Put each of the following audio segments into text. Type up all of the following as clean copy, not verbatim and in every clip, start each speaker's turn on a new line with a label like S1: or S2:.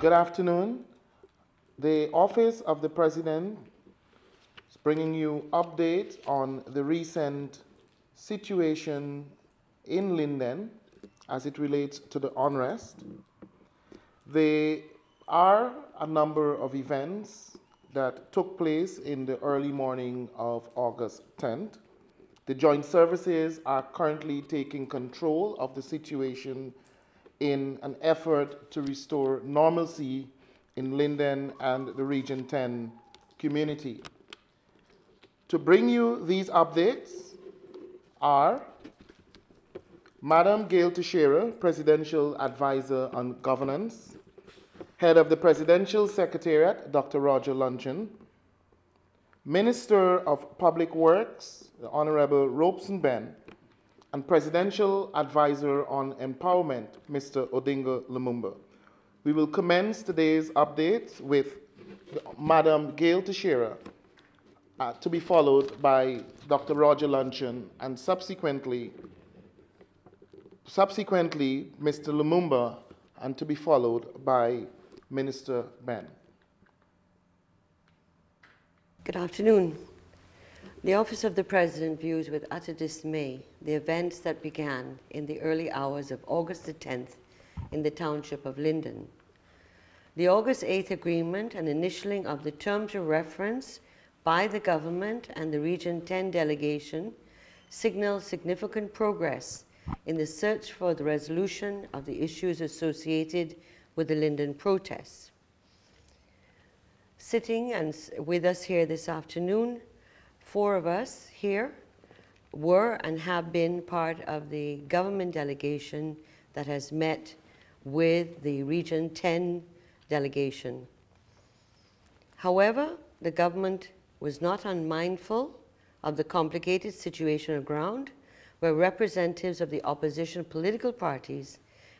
S1: Good afternoon. The Office of the President is bringing you updates on the recent situation in Linden as it relates to the unrest. There are a number of events that took place in the early morning of August 10th. The joint services are currently taking control of the situation in an effort to restore normalcy in Linden and the Region 10 community. To bring you these updates are Madam Gail Teixeira, Presidential Advisor on Governance, Head of the Presidential Secretariat, Dr. Roger Luncheon, Minister of Public Works, the Honorable Robeson Benn, and Presidential Advisor on Empowerment, Mr. Odinga Lumumba. We will commence today's updates with Madam Gail Teixeira, to be followed by Dr. Roger Luncheon, and subsequently Mr. Lumumba, and to be followed by Minister Benn.
S2: Good afternoon. The Office of the President views with utter dismay the events that began in the early hours of August the 10th in the township of Linden. The August 8th agreement and initialing of the terms of reference by the government and the Region 10 delegation signaled significant progress in the search for the resolution of the issues associated with the Linden protests. Sitting and with us here this afternoon, 4 of us here were and have been part of the government delegation that has met with the Region 10 delegation. However, the government was not unmindful of the complicated situation on ground, where representatives of the opposition political parties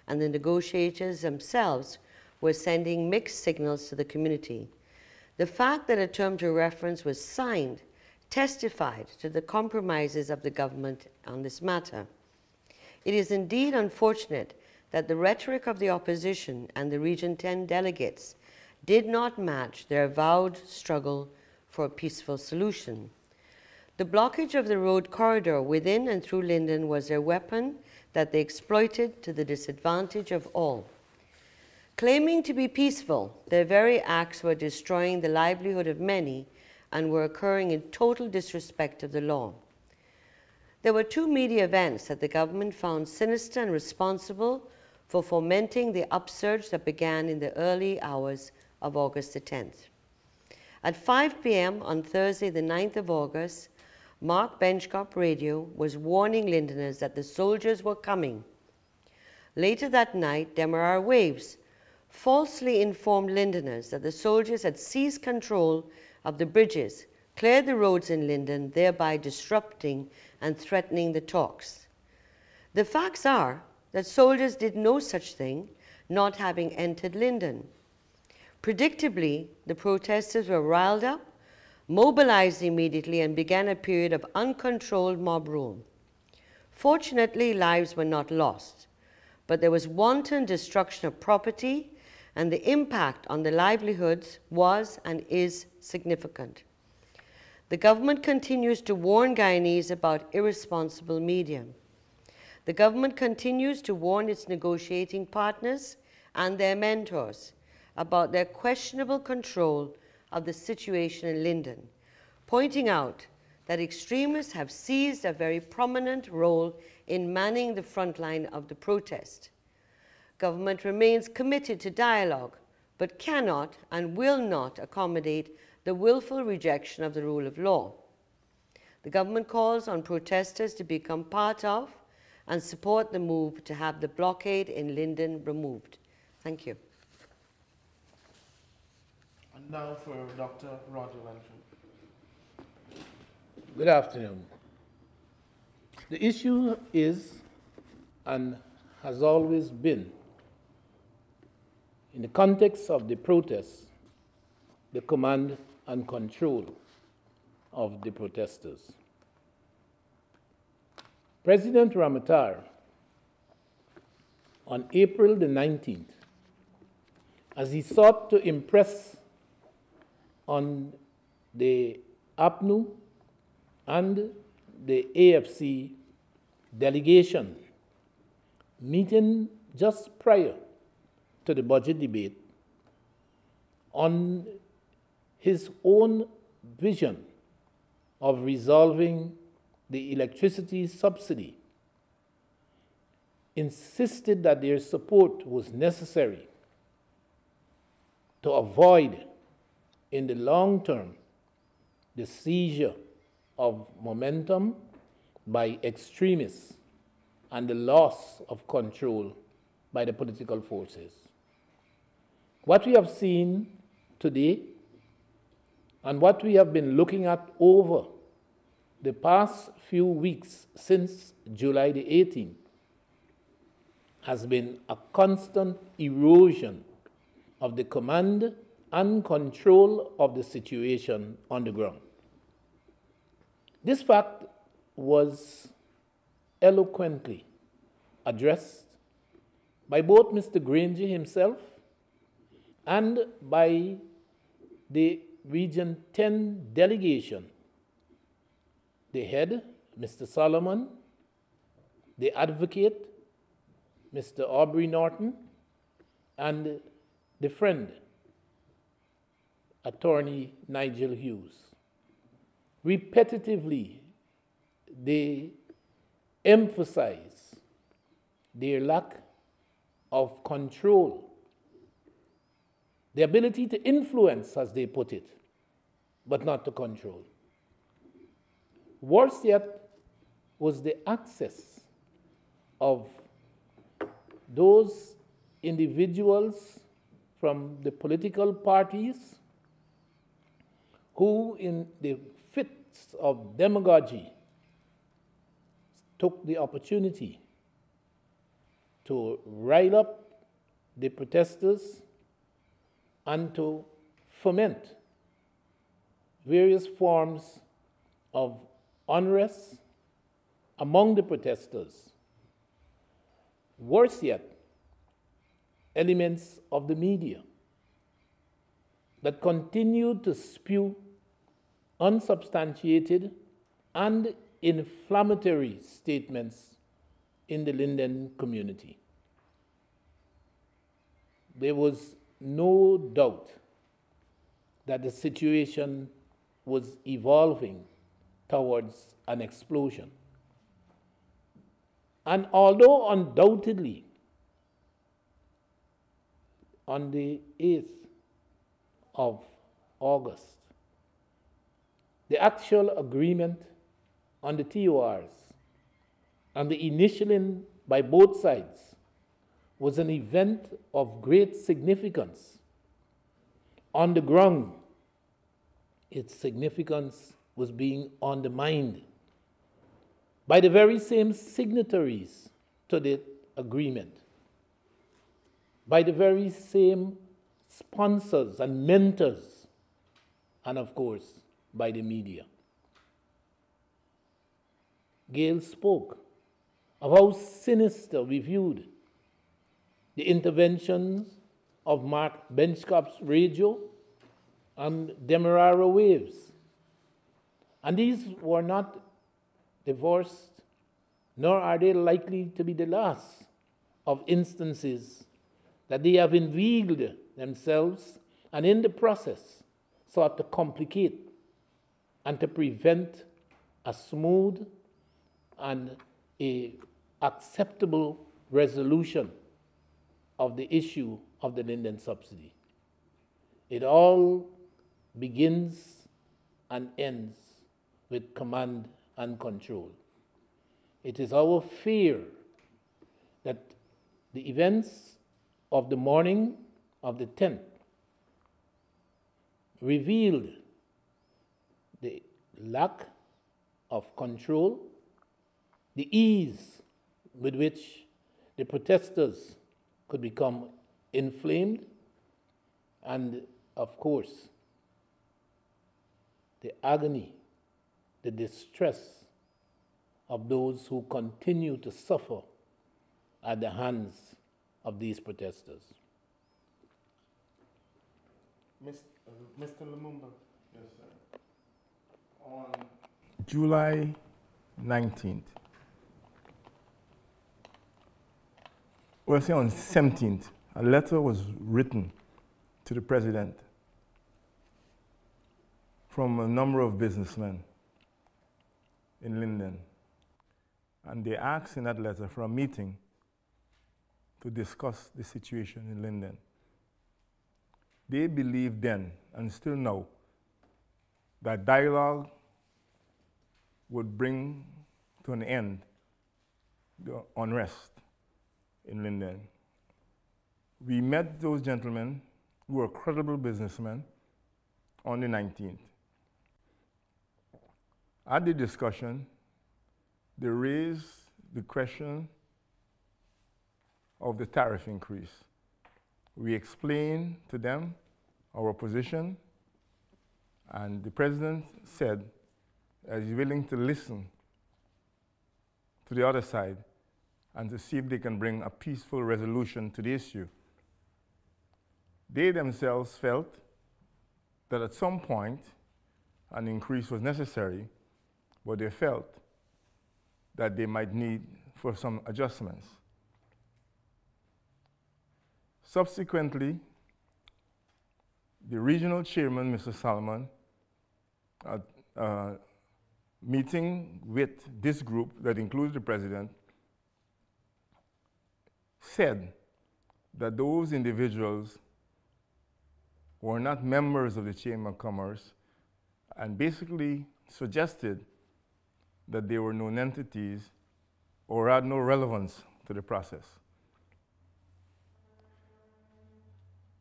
S2: and the negotiators themselves were sending mixed signals to the community. The fact that a term of reference was signed testified to the compromises of the government on this matter. It is indeed unfortunate that the rhetoric of the opposition and the Region 10 delegates did not match their avowed struggle for a peaceful solution. The blockage of the road corridor within and through Linden was their weapon that they exploited to the disadvantage of all. Claiming to be peaceful, their very acts were destroying the livelihood of many and were occurring in total disrespect of the law. There were 2 media events that the government found sinister and responsible for fomenting the upsurge that began in the early hours of August the 10th. At 5 p.m. on Thursday, the 9th of August, Mark Benschop radio was warning Lindeners that the soldiers were coming. Later that night, Demerara Waves falsely informed Lindeners that the soldiers had seized control of the bridges, cleared the roads in Linden, thereby disrupting and threatening the talks. The facts are that soldiers did no such thing, not having entered Linden. Predictably, the protesters were riled up, mobilized immediately, and began a period of uncontrolled mob rule. Fortunately, lives were not lost, but there was wanton destruction of property, and the impact on the livelihoods was and is significant. The government continues to warn Guyanese about irresponsible media. The government continues to warn its negotiating partners and their mentors about their questionable control of the situation in Linden, pointing out that extremists have seized a very prominent role in manning the front line of the protest. Government remains committed to dialogue, but cannot and will not accommodate the willful rejection of the rule of law. The government calls on protesters to become part of and support the move to have the blockade in Linden removed. Thank you.
S1: And now for Dr. Roger Luncheon.
S3: Good afternoon. The issue is and has always been, in the context of the protests, the command and control of the protesters. President Ramatar, on April the 19th, as he sought to impress on the APNU and the AFC delegation meeting just prior to the budget debate on his own vision of resolving the electricity subsidy, insisted that their support was necessary to avoid, in the long term, the seizure of momentum by extremists and the loss of control by the political forces. What we have seen today and what we have been looking at over the past few weeks since July the 18th has been a constant erosion of the command and control of the situation on the ground. This fact was eloquently addressed by both Mr. Granger himself and by the Region 10 delegation, the head, Mr. Solomon, the advocate, Mr. Aubrey Norton, and the friend, Attorney Nigel Hughes. Repetitively, they emphasize their lack of control, the ability to influence, as they put it, but not to control. Worse yet was the access of those individuals from the political parties who, in the fits of demagogy, took the opportunity to rile up the protesters and to foment various forms of unrest among the protesters. Worse yet, elements of the media that continued to spew unsubstantiated and inflammatory statements in the Linden community. There was no doubt that the situation was evolving towards an explosion. And although undoubtedly on the 8th of August, the actual agreement on the TORs and the initialing by both sides was an event of great significance. On the ground, its significance was being undermined by the very same signatories to the agreement, by the very same sponsors and mentors, and of course, by the media. Gail spoke of how sinister we viewed the interventions of Mark Benschop's radio and Demerara Waves. And these were not divorced, nor are they likely to be the last of instances that they have inveigled themselves and in the process sought to complicate and to prevent a smooth and a acceptable resolution of the issue of the Linden subsidy. It all begins and ends with command and control. It is our fear that the events of the morning of the 10th revealed the lack of control, the ease with which the protesters could become inflamed, and of course, the agony, the distress of those who continue to suffer at the hands of these protesters.
S1: Mr. Lumumba.
S4: Yes, sir. On July 19th, well, say on 17th, a letter was written to the president from a number of businessmen in Linden. And they asked in that letter for a meeting to discuss the situation in Linden. They believed then, and still now, that dialogue would bring to an end the unrest in Linden. We met those gentlemen who were credible businessmen on the 19th. At the discussion, they raised the question of the tariff increase. We explained to them our position, and the president said that he's willing to listen to the other side and to see if they can bring a peaceful resolution to the issue. They themselves felt that at some point an increase was necessary, but they felt that they might need for some adjustments. Subsequently, the regional chairman, Mr. Salomon, at a meeting with this group that includes the president, said that those individuals were not members of the Chamber of Commerce and basically suggested that they were known entities or had no relevance to the process.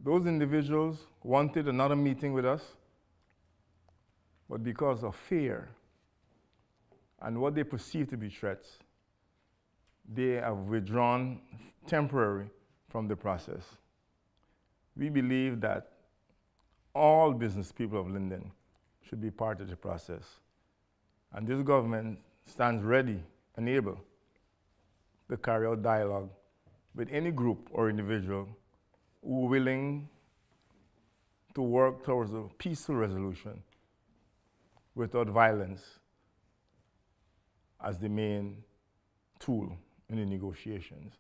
S4: Those individuals wanted another meeting with us, but because of fear and what they perceive to be threats, they have withdrawn temporarily from the process. We believe that all business people of Linden should be part of the process. And this government stands ready and able to carry out dialogue with any group or individual who are willing to work towards a peaceful resolution without violence as the main tool in the negotiations.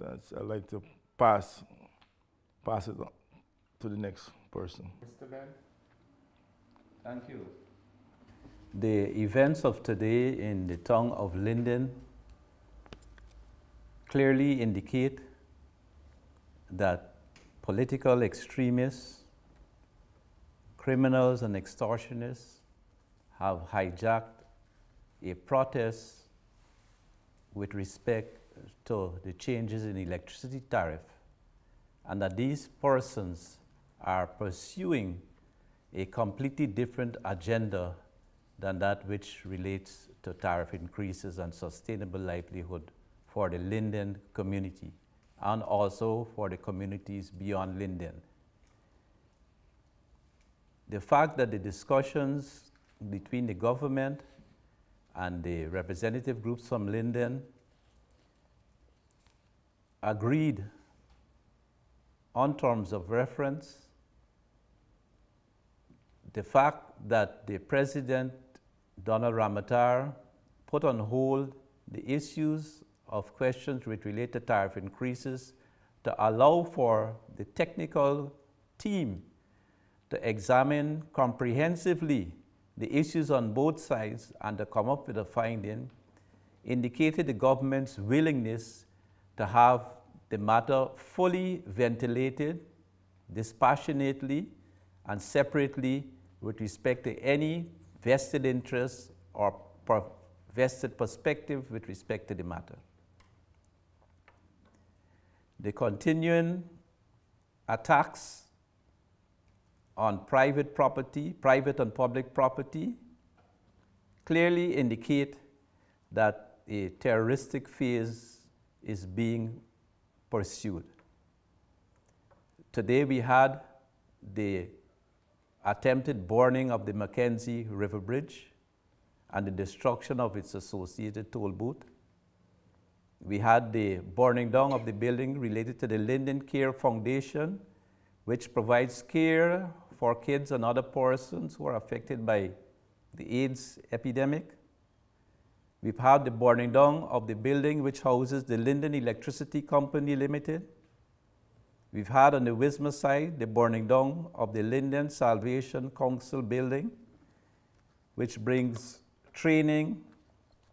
S4: I'd like to pass it on to the next person.
S1: Mr. Benn?
S5: Thank you. The events of today in the town of Linden clearly indicate that political extremists, criminals and extortionists have hijacked a protest with respect to the changes in electricity tariff, and that these persons are pursuing a completely different agenda than that which relates to tariff increases and sustainable livelihood for the Linden community and also for the communities beyond Linden. The fact that the discussions between the government and the representative groups from Linden agreed on terms of reference, the fact that the President, Donald Ramatar, put on hold the issues of questions which relate to tariff increases to allow for the technical team to examine comprehensively the issues on both sides and to come up with a finding, indicated the government's willingness to have the matter fully ventilated, dispassionately, and separately with respect to any vested interest or vested perspective with respect to the matter. The continuing attacks on private property, private and public property, clearly indicate that a terroristic phase is being pursued. Today we had the attempted burning of the Mackenzie River Bridge and the destruction of its associated toll booth. We had the burning down of the building related to the Linden Care Foundation, which provides care for kids and other persons who are affected by the AIDS epidemic. We've had the burning down of the building which houses the Linden Electricity Company Limited. We've had on the Wisma side the burning down of the Linden Salvation Council building, which brings training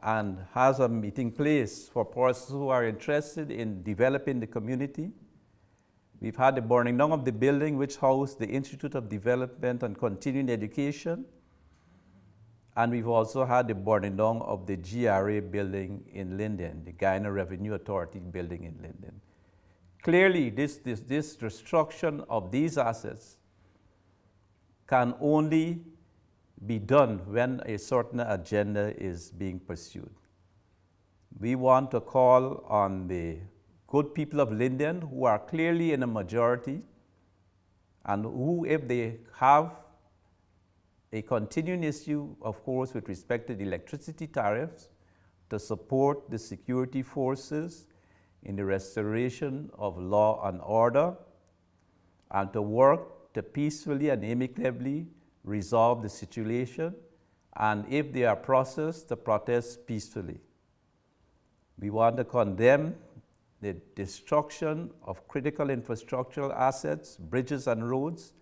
S5: and has a meeting place for persons who are interested in developing the community. We've had the burning down of the building which housed the Institute of Development and Continuing Education. And we've also had the burning down of the GRA building in Linden, the Guyana Revenue Authority building in Linden. Clearly, this destruction of these assets can only be done when a certain agenda is being pursued. We want to call on the good people of Linden who are clearly in a majority and who, if they have a continuing issue, of course, with respect to the electricity tariffs, to support the security forces in the restoration of law and order, and to work to peacefully and amicably resolve the situation, and if they are processed, to protest peacefully. We want to condemn the destruction of critical infrastructural assets, bridges and roads,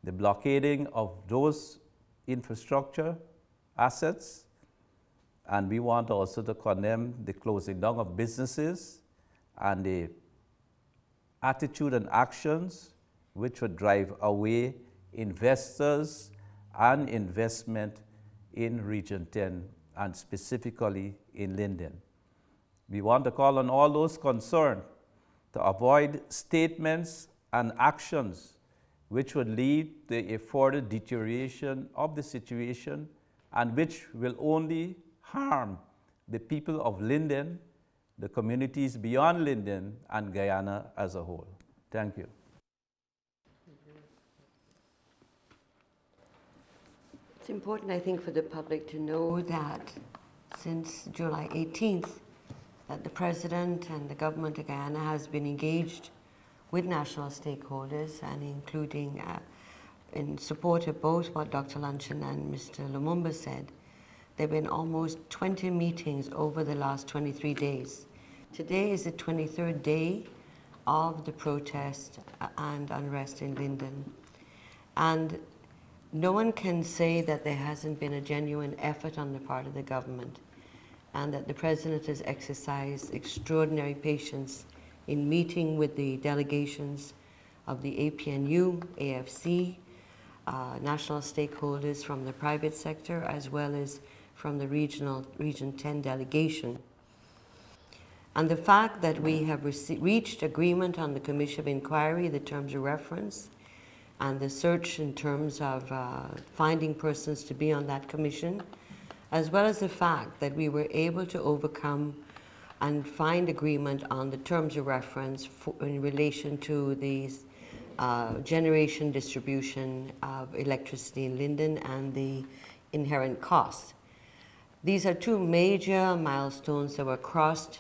S5: the blockading of those infrastructure assets, and we want also to condemn the closing down of businesses and the attitude and actions which would drive away investors and investment in Region 10 and specifically in Linden. We want to call on all those concerned to avoid statements and actions which would lead to a further deterioration of the situation and which will only harm the people of Linden, the communities beyond Linden, and Guyana as a whole. Thank you.
S2: It's important, I think, for the public to know that since July 18th, that the President and the government of Guyana has been engaged with national stakeholders and including in support of both what Dr. Luncheon and Mr. Lumumba said. There have been almost 20 meetings over the last 23 days. Today is the 23rd day of the protest and unrest in Linden. And no one can say that there hasn't been a genuine effort on the part of the government and that the President has exercised extraordinary patience in meeting with the delegations of the APNU, AFC, national stakeholders from the private sector, as well as from the Region 10 delegation. And the fact that we have reached agreement on the Commission of Inquiry, the terms of reference, and the search in terms of finding persons to be on that commission, as well as the fact that we were able to overcome and find agreement on the terms of reference in relation to the generation distribution of electricity in Linden and the inherent costs. These are two major milestones that were crossed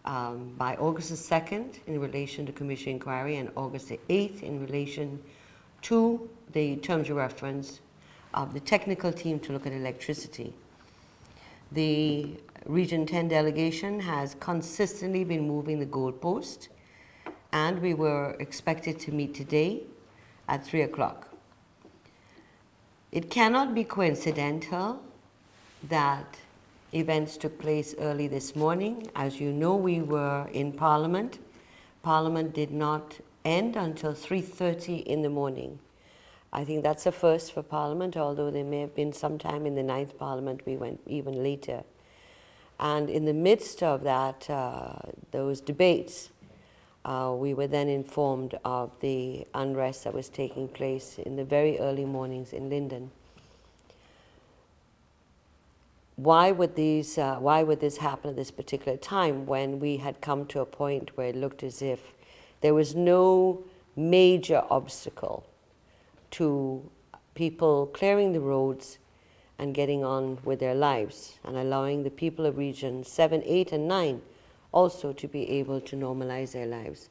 S2: by August the 2nd in relation to Commission Inquiry and August the 8th in relation to the terms of reference of the technical team to look at electricity. The Region 10 delegation has consistently been moving the goalpost, and we were expected to meet today at 3 o'clock. It cannot be coincidental that events took place early this morning. As you know, we were in Parliament. Parliament did not end until 3:30 in the morning. I think that's a first for Parliament, although there may have been some time in the 9th Parliament we went even later. And in the midst of that, those debates, we were then informed of the unrest that was taking place in the very early mornings in Linden. Why would this happen at this particular time when we had come to a point where it looked as if there was no major obstacle to people clearing the roads and getting on with their lives and allowing the people of Region 7, 8, and 9 also to be able to normalize their lives?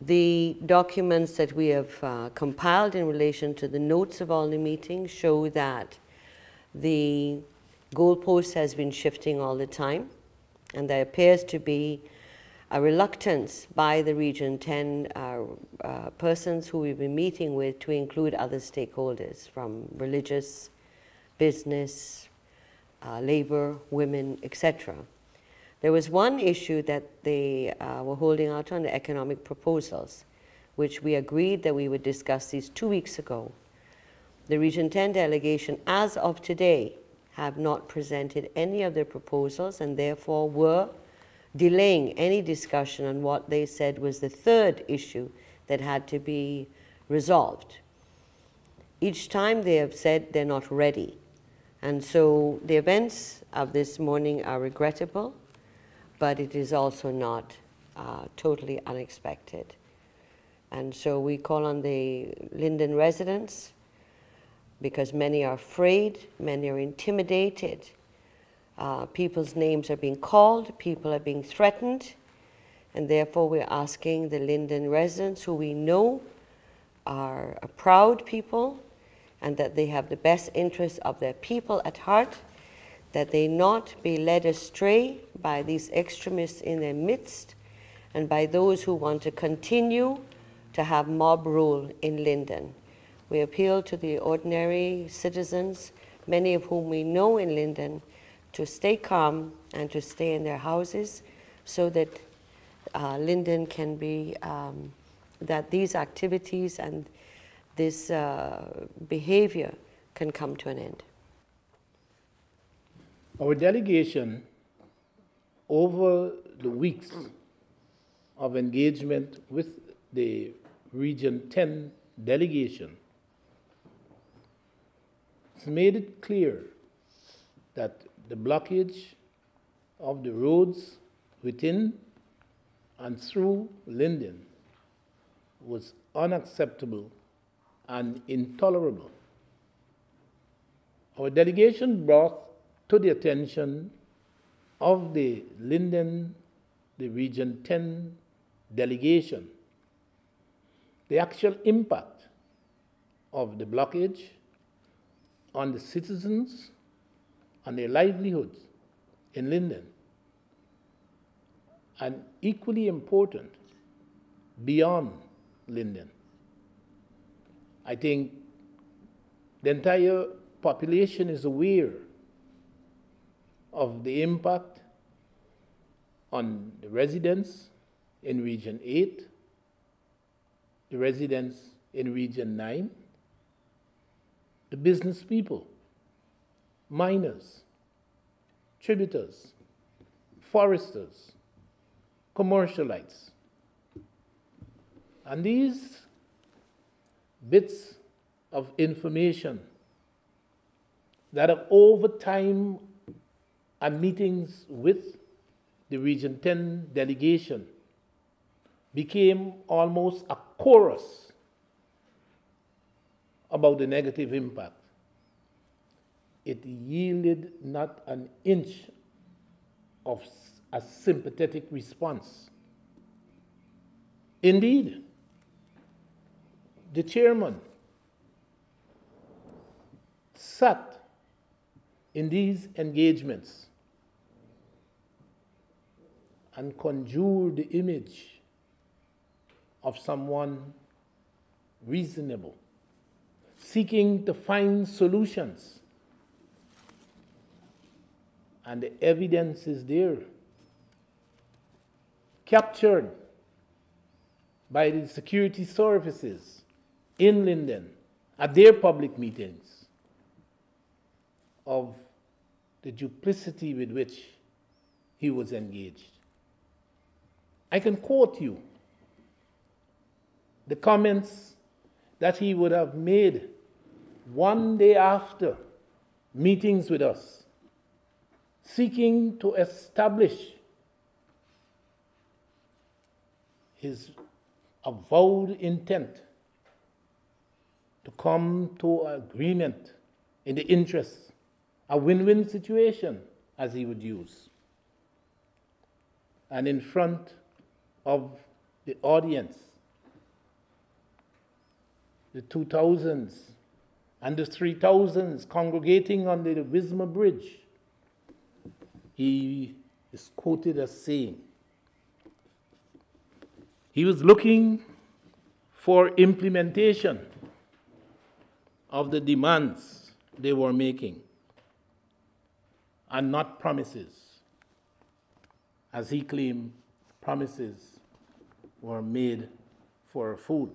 S2: The documents that we have compiled in relation to the notes of all the meetings show that the goalpost has been shifting all the time, and there appears to be a reluctance by the Region 10 persons who we've been meeting with to include other stakeholders from religious, business, labor, women, etc. There was one issue that they were holding out on, the economic proposals, which we agreed that we would discuss these 2 weeks ago. The Region 10 delegation, as of today, have not presented any of their proposals and therefore were delaying any discussion on what they said was the third issue that had to be resolved. Each time they have said they're not ready. And so the events of this morning are regrettable, but it is also not totally unexpected. And so we call on the Linden residents, because many are afraid, many are intimidated. People's names are being called, people are being threatened, and therefore we're asking the Linden residents, who we know are a proud people and that they have the best interests of their people at heart, that they not be led astray by these extremists in their midst and by those who want to continue to have mob rule in Linden. We appeal to the ordinary citizens, many of whom we know in Linden, to stay calm and to stay in their houses so that Linden can be, that these activities and this behavior can come to an end.
S3: Our delegation, over the weeks of engagement with the Region 10 delegation, has made it clear that the blockage of the roads within and through Linden was unacceptable and intolerable. Our delegation brought to the attention of the Linden, the Region 10 delegation, the actual impact of the blockage on the citizens and their livelihoods in Linden, and equally important, beyond Linden. I think the entire population is aware of the impact on the residents in Region 8, the residents in Region 9, the business people, miners, tributers, foresters, commercialites. And these bits of information that have over time and meetings with the Region 10 delegation became almost a chorus about the negative impact. It yielded not an inch of a sympathetic response. Indeed, the chairman sat in these engagements and conjured the image of someone reasonable, seeking to find solutions. And the evidence is there, captured by the security services in Linden at their public meetings, of the duplicity with which he was engaged. I can quote you the comments that he would have made one day after meetings with us, seeking to establish his avowed intent to come to an agreement in the interests, a win-win situation, as he would use. And in front of the audience the 2000s, and the 3000s congregating on the Wisma Bridge, he is quoted as saying, he was looking for implementation of the demands they were making, and not promises. As he claimed, promises were made for food.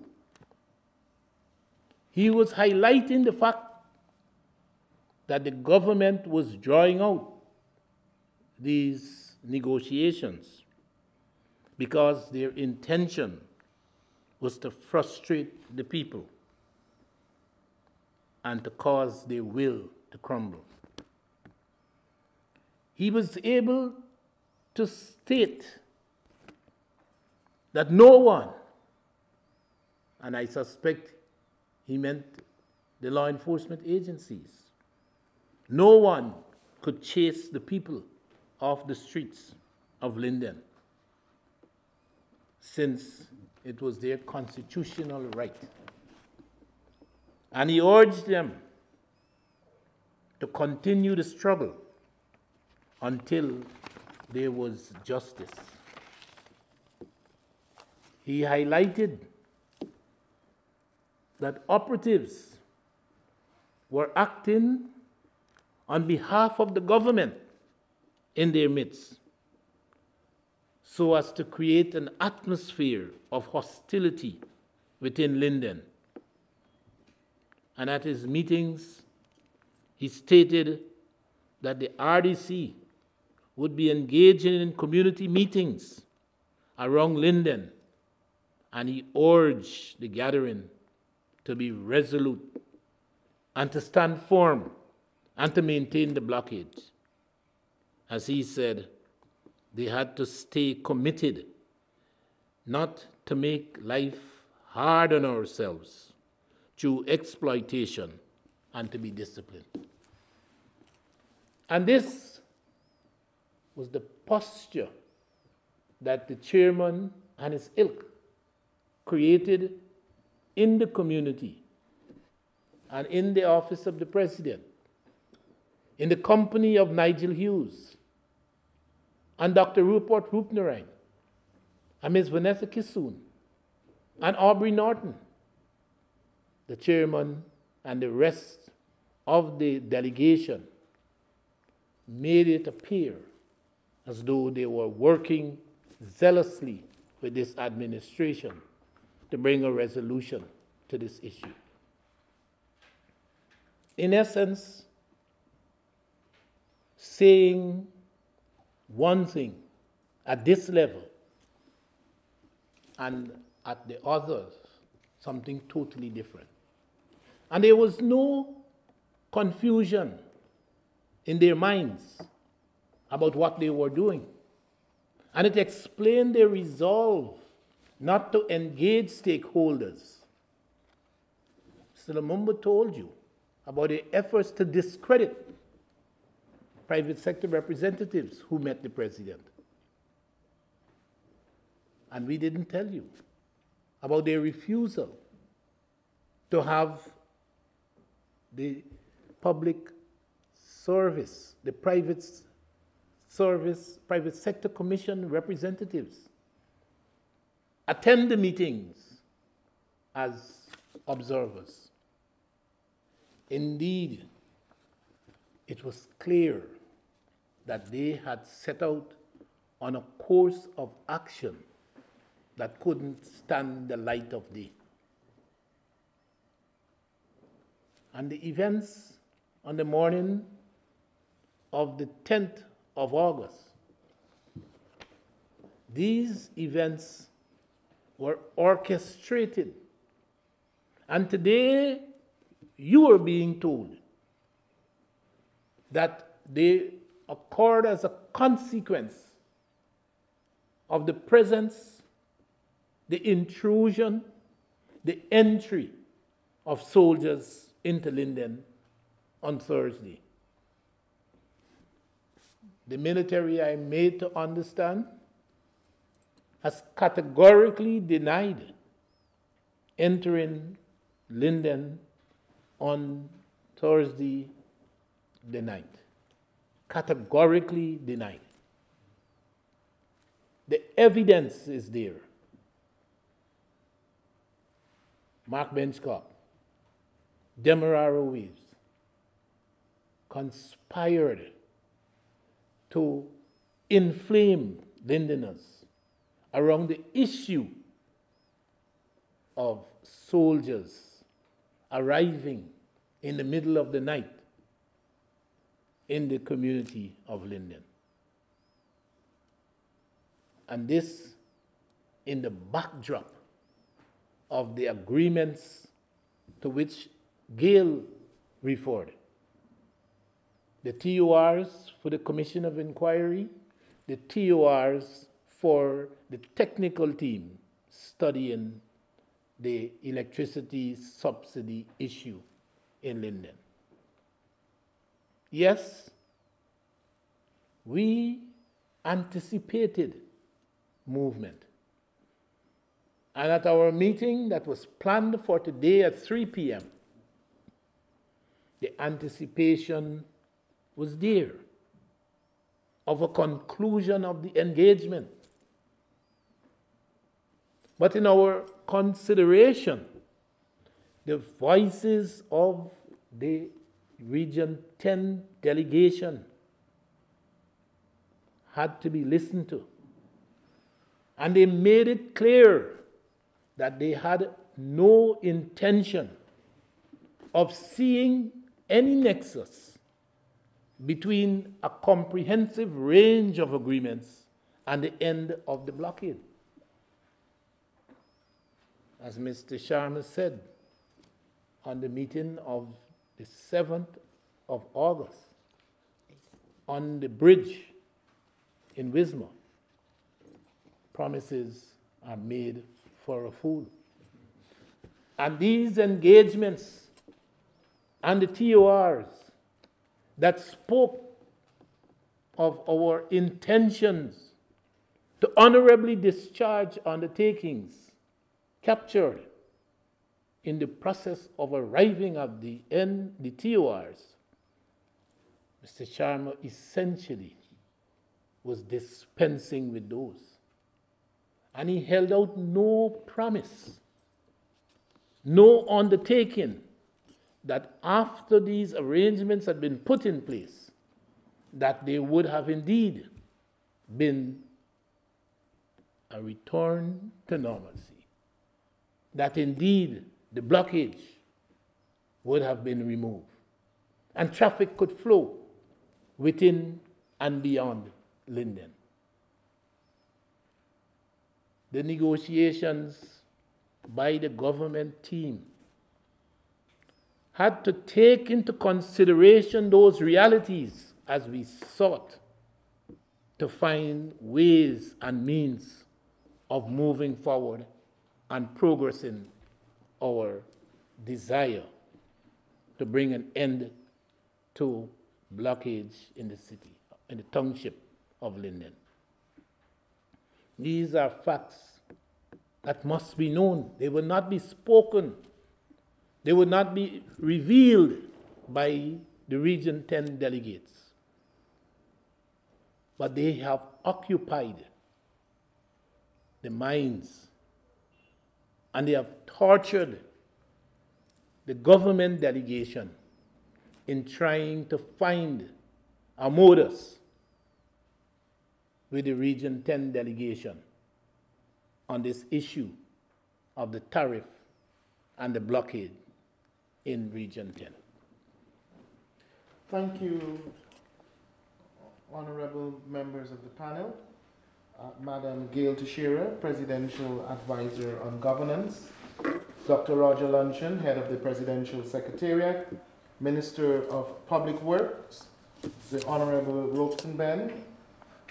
S3: He was highlighting the fact that the government was drawing out these negotiations because their intention was to frustrate the people and to cause their will to crumble. He was able to state that no one, and I suspect he meant the law enforcement agencies, no one could chase the people off the streets of Linden, since it was their constitutional right. And he urged them to continue the struggle until there was justice. He highlighted that operatives were acting on behalf of the government in their midst, so as to create an atmosphere of hostility within Linden. And at his meetings, he stated that the RDC would be engaging in community meetings around Linden, and he urged the gathering to be resolute and to stand firm and to maintain the blockade. As he said, they had to stay committed, not to make life hard on ourselves through exploitation, and to be disciplined. And this was the posture that the chairman and his ilk created in the community and in the office of the president, in the company of Nigel Hughes and Dr. Rupert Roopnarine and Ms. Vanessa Kissoon and Aubrey Norton. The chairman and the rest of the delegation made it appear as though they were working zealously with this administration to bring a resolution to this issue. In essence, saying one thing at this level and at the others something totally different. And there was no confusion in their minds about what they were doing. And it explained their resolve not to engage stakeholders. Mr. Lumumba told you about the efforts to discredit private sector representatives who met the president. And we didn't tell you about their refusal to have the public service, the private sector commission representatives attend the meetings as observers. Indeed, it was clear that they had set out on a course of action that couldn't stand the light of day. And the events on the morning of the 10th of August, these events were orchestrated. And today, you are being told that they occurred as a consequence of the presence, the intrusion, the entry of soldiers into Linden on Thursday. The military, I made to understand, has categorically denied entering Linden on Thursday the 9th. Categorically denied. The evidence is there. Mark Benschop, Demerara Waves conspired to inflame Lindeners around the issue of soldiers arriving in the middle of the night in the community of Linden. And this in the backdrop of the agreements to which Gail referred. The TORs for the Commission of Inquiry, the TORs for the technical team studying the electricity subsidy issue in Linden. Yes, we anticipated movement. And at our meeting that was planned for today at 3 p.m., the anticipation was there of a conclusion of the engagement. But in our consideration, the voices of the Region 10 delegation had to be listened to. And they made it clear that they had no intention of seeing any nexus between a comprehensive range of agreements and the end of the blockade. As Mr. Sharma said on the meeting of the 7th of August on the bridge in Wismar, promises are made for a fool. And these engagements and the TORs that spoke of our intentions to honorably discharge undertakings captured in the process of arriving at the TORs, Mr. Sharma essentially was dispensing with those. And he held out no promise, no undertaking that after these arrangements had been put in place, that they would have indeed been a return to normalcy, that indeed the blockage would have been removed, and traffic could flow within and beyond Linden. The negotiations by the government team had to take into consideration those realities as we sought to find ways and means of moving forward and progressing our desire to bring an end to blockage in the city, in the township of Linden. These are facts that must be known. They will not be spoken. They will not be revealed by the Region 10 delegates. But they have occupied the minds and they have tortured the government delegation in trying to find a modus with the Region 10 delegation on this issue of the tariff and the blockade in Region 10.
S1: Thank you, honorable members of the panel. Madam Gail Teixeira, Presidential Advisor on Governance, Dr. Roger Luncheon, Head of the Presidential Secretariat, Minister of Public Works, the Honorable Robeson Benn,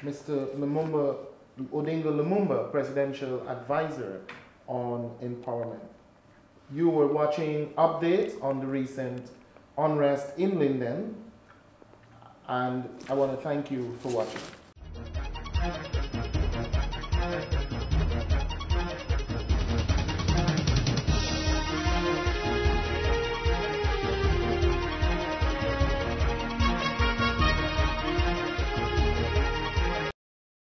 S1: Mr. Odinga Lumumba, Presidential Advisor on Empowerment. You were watching updates on the recent unrest in Linden, and I want to thank you for watching.